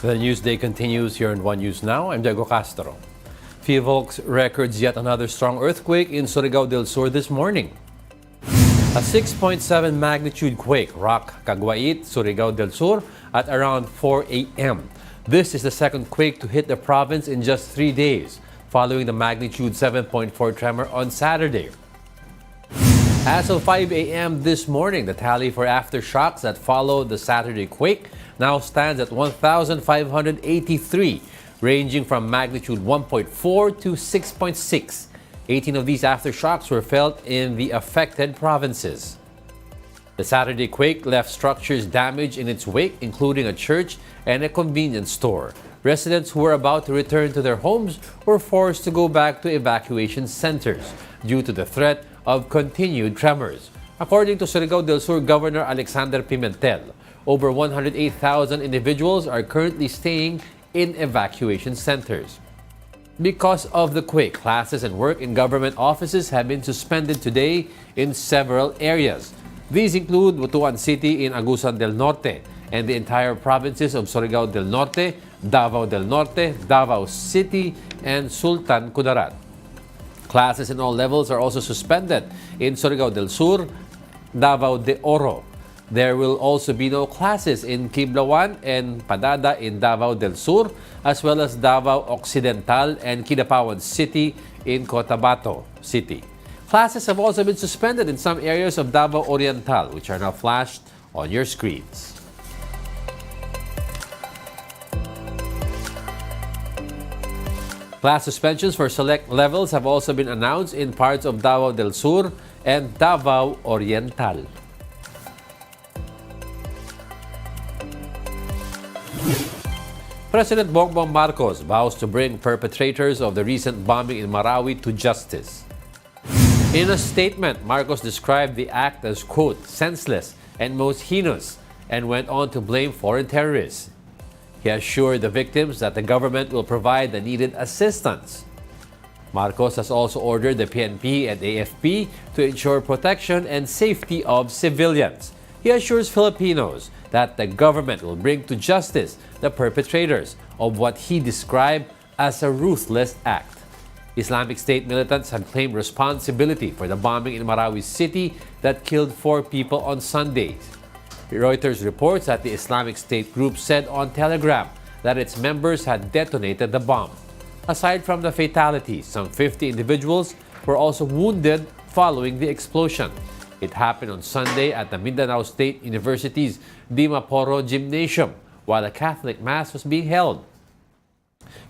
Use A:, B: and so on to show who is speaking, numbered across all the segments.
A: The Newsday continues here in One News Now. I'm Diego Castro. Fivolx records yet another strong earthquake in Surigao del Sur this morning. A 6.7 magnitude quake rocked Caguait, Surigao del Sur at around 4 a.m. This is the second quake to hit the province in just 3 days, following the magnitude 7.4 tremor on Saturday. As of 5 a.m. this morning, the tally for aftershocks that followed the Saturday quake now stands at 1,583, ranging from magnitude 1.4 to 6.6. 18 of these aftershocks were felt in the affected provinces. The Saturday quake left structures damaged in its wake, including a church and a convenience store. Residents who were about to return to their homes were forced to go back to evacuation centers due to the threat of continued tremors. According to Surigao del Sur Governor Alexander Pimentel, over 108,000 individuals are currently staying in evacuation centers. Because of the quake, classes and work in government offices have been suspended today in several areas. These include Butuan City in Agusan del Norte and the entire provinces of Surigao del Norte, Davao del Norte, Davao City, and Sultan Kudarat. Classes in all levels are also suspended in Surigao del Sur, Davao de Oro. There will also be no classes in Quiblawan and Padada in Davao del Sur, as well as Davao Occidental and Kidapawan City in Cotabato City. Classes have also been suspended in some areas of Davao Oriental, which are now flashed on your screens. Class suspensions for select levels have also been announced in parts of Davao del Sur and Davao Oriental. President Bongbong Marcos vows to bring perpetrators of the recent bombing in Marawi to justice. In a statement, Marcos described the act as, quote, senseless and most heinous, and went on to blame foreign terrorists. He assured the victims that the government will provide the needed assistance. Marcos has also ordered the PNP and AFP to ensure protection and safety of civilians. He assures Filipinos that the government will bring to justice the perpetrators of what he described as a ruthless act. Islamic State militants have claimed responsibility for the bombing in Marawi City that killed 4 people on Sunday. Reuters reports that the Islamic State group said on Telegram that its members had detonated the bomb. Aside from the fatalities, some 50 individuals were also wounded following the explosion. It happened on Sunday at the Mindanao State University's Dimaporo Gymnasium while a Catholic Mass was being held.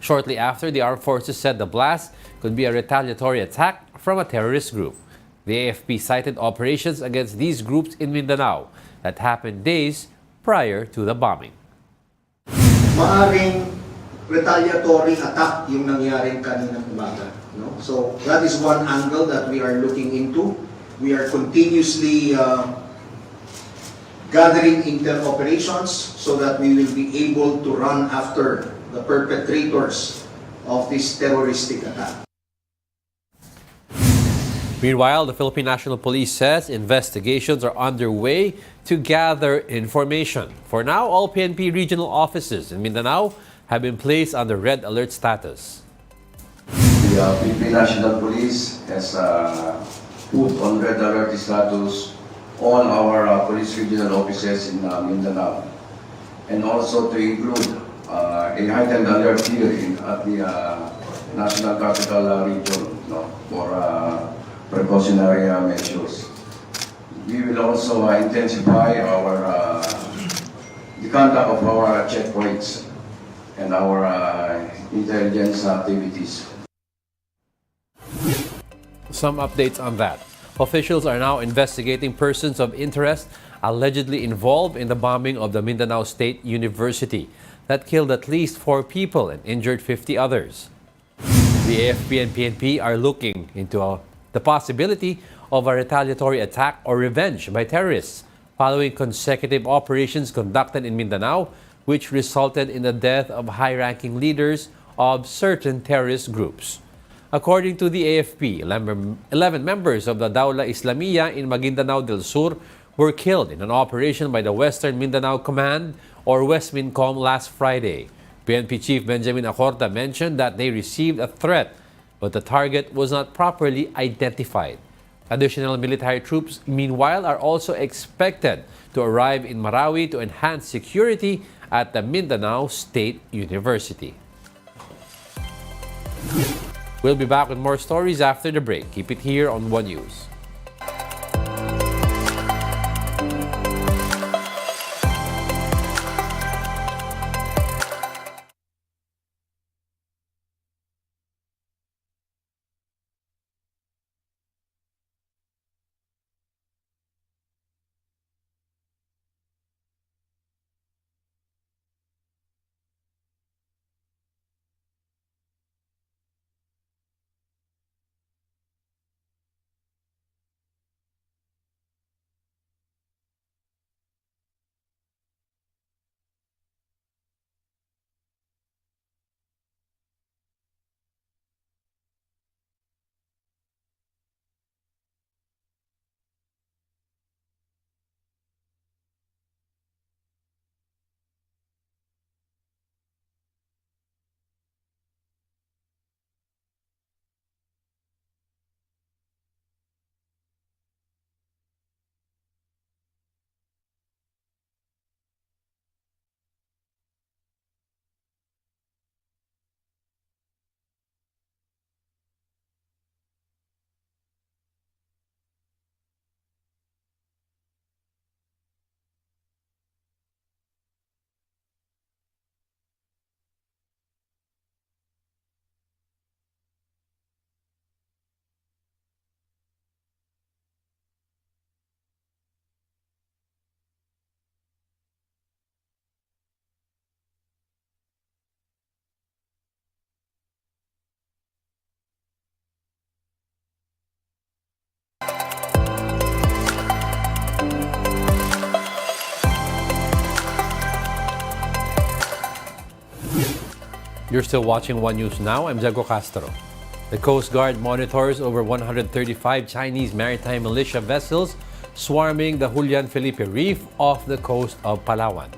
A: Shortly after, the armed forces said the blast could be a retaliatory attack from a terrorist group. The AFP cited operations against these groups in Mindanao that happened days prior to the bombing.
B: Maaring retaliatory attack yung nangyari kaninang umaga. No? So that is one angle that we are looking into. We are continuously gathering intel operations so that we will be able to run after the perpetrators of this terroristic attack.
A: Meanwhile, the Philippine National Police says investigations are underway to gather information. For now, all PNP regional offices in Mindanao have been placed under red alert status.
C: The Philippine National Police has put on red alert status all our police regional offices in Mindanao, and also to include a heightened alert here at the National Capital Region, for precautionary measures. We will also intensify the conduct of our checkpoints and our intelligence activities.
A: Some updates on that. Officials are now investigating persons of interest allegedly involved in the bombing of the Mindanao State University that killed at least 4 people and injured 50 others. The AFP and PNP are looking into the possibility of a retaliatory attack or revenge by terrorists following consecutive operations conducted in Mindanao, which resulted in the death of high-ranking leaders of certain terrorist groups. According to the AFP, 11 members of the Dawla Islamiyya in Maguindanao del Sur were killed in an operation by the Western Mindanao Command or Westmincom last Friday. PNP Chief Benjamin Acorta mentioned that they received a threat, but the target was not properly identified. Additional military troops, meanwhile, are also expected to arrive in Marawi to enhance security at the Mindanao State University. We'll be back with more stories after the break. Keep it here on One News. You're still watching One News Now. I'm Jago Castro. The Coast Guard monitors over 135 Chinese maritime militia vessels swarming the Julian Felipe Reef off the coast of Palawan.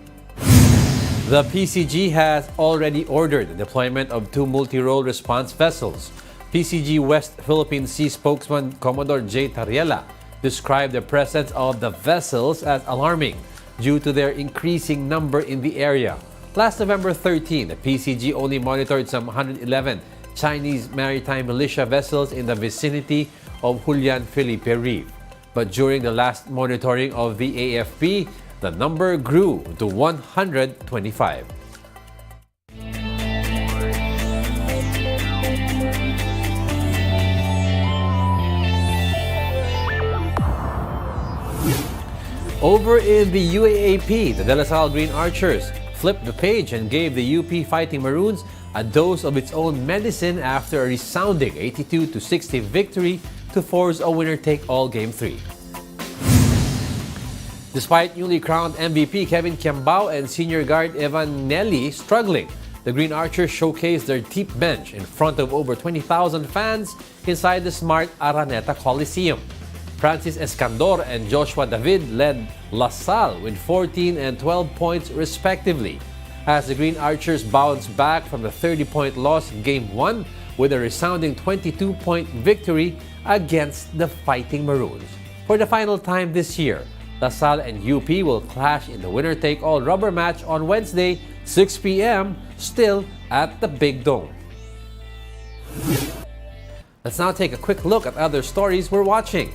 A: The PCG has already ordered the deployment of 2 multi-role response vessels. PCG West Philippine Sea spokesman Commodore J. Tariela described the presence of the vessels as alarming due to their increasing number in the area. Last November 13, the PCG only monitored some 111 Chinese maritime militia vessels in the vicinity of Julian Felipe Reef. But during the last monitoring of the AFP, the number grew to 125. Over in the UAAP, the De La Salle Green Archers flipped the page and gave the UP Fighting Maroons a dose of its own medicine after a resounding 82-60 victory to force a winner-take-all Game 3. Despite newly crowned MVP Kevin Kiambao and senior guard Evan Nelly struggling, the Green Archers showcased their deep bench in front of over 20,000 fans inside the smart Araneta Coliseum. Francis Escandor and Joshua David led La Salle with 14 and 12 points respectively, as the Green Archers bounced back from the 30-point loss in Game 1 with a resounding 22-point victory against the Fighting Maroons. For the final time this year, La Salle and UP will clash in the winner-take-all rubber match on Wednesday, 6 p.m., still at the Big Dome. Let's now take a quick look at other stories we're watching.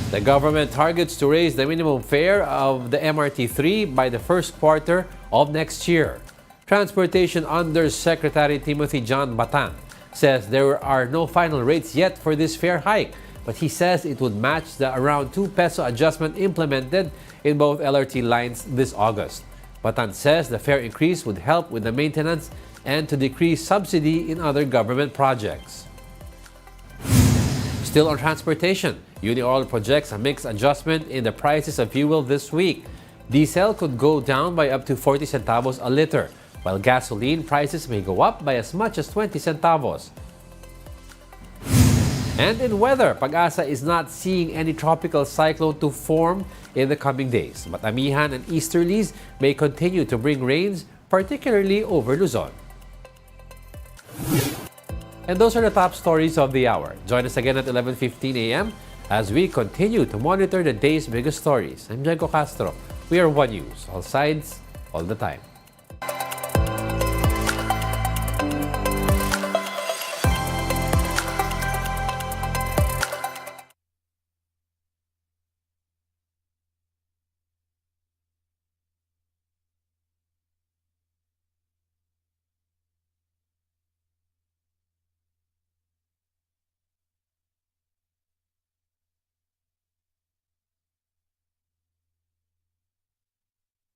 A: The government targets to raise the minimum fare of the MRT-3 by the first quarter of next year. Transportation Undersecretary Timothy John Batan says there are no final rates yet for this fare hike, but he says it would match the around 2 peso adjustment implemented in both LRT lines this August. Batan says the fare increase would help with the maintenance and to decrease subsidy in other government projects. Still on transportation, Unioil projects a mixed adjustment in the prices of fuel this week. Diesel could go down by up to 40 centavos a liter, while gasoline prices may go up by as much as 20 centavos. And in weather, Pag-asa is not seeing any tropical cyclone to form in the coming days, but Amihan and easterlies may continue to bring rains particularly over Luzon. And those are the top stories of the hour. Join us again at 11:15 a.m. as we continue to monitor the day's biggest stories. I'm Diego Castro. We are One News, all sides, all the time.